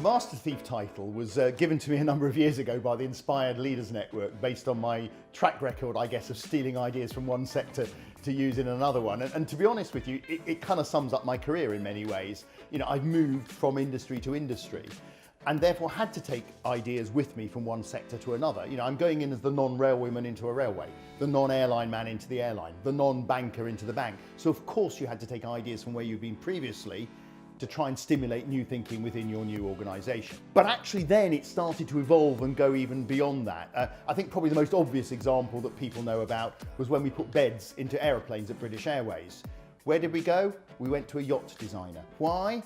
MasterThief title was given to me a number of years ago by the Inspired Leaders Network based on my track record, I guess, of stealing ideas from one sector to use in another one. And to be honest with you, it kind of sums up my career in many ways. You know, I've moved from industry to industry and therefore had to take ideas with me from one sector to another. You know, I'm going in as the non-railwayman into a railway, the non-airline man into the airline, the non-banker into the bank. So of course you had to take ideas from where you've been previously to try and stimulate new thinking within your new organisation. But actually then it started to evolve and go even beyond that. I think probably the most obvious example that people know about was when we put beds into aeroplanes at British Airways. Where did we go? We went to a yacht designer. Why?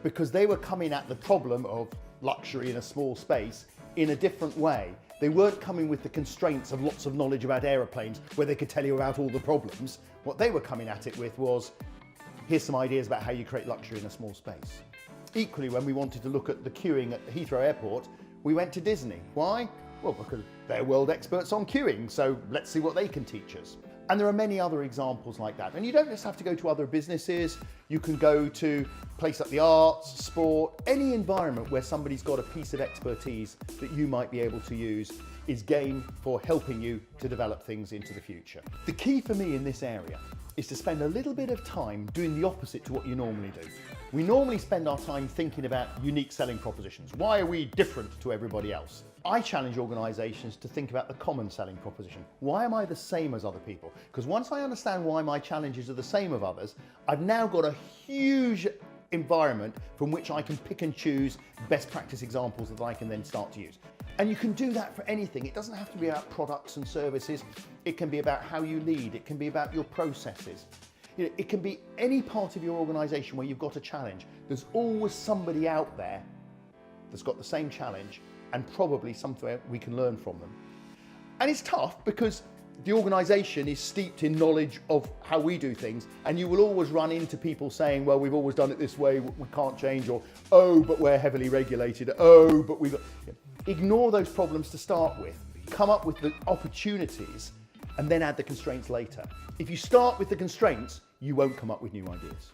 Because they were coming at the problem of luxury in a small space in a different way. They weren't coming with the constraints of lots of knowledge about aeroplanes where they could tell you about all the problems. What they were coming at it with was, here's some ideas about how you create luxury in a small space. Equally, when we wanted to look at the queuing at Heathrow Airport, we went to Disney. Why? Well, because they're world experts on queuing, so let's see what they can teach us. And there are many other examples like that. And you don't just have to go to other businesses. You can go to places like the arts, sport, any environment where somebody's got a piece of expertise that you might be able to use is game for helping you to develop things into the future. The key for me in this area is to spend a little bit of time doing the opposite to what you normally do. We normally spend our time thinking about unique selling propositions. Why are we different to everybody else? I challenge organisations to think about the common selling proposition. Why am I the same as other people? Because once I understand why my challenges are the same of others, I've now got a huge environment from which I can pick and choose best practice examples that I can then start to use. And you can do that for anything. It doesn't have to be about products and services. It can be about how you lead. It can be about your processes. You know, it can be any part of your organisation where you've got a challenge. There's always somebody out there that's got the same challenge and probably somewhere we can learn from them. And it's tough because the organisation is steeped in knowledge of how we do things, and you will always run into people saying, well, we've always done it this way, we can't change, or, oh, but we're heavily regulated, oh, but we've got... Ignore those problems to start with, come up with the opportunities, and then add the constraints later. If you start with the constraints, you won't come up with new ideas.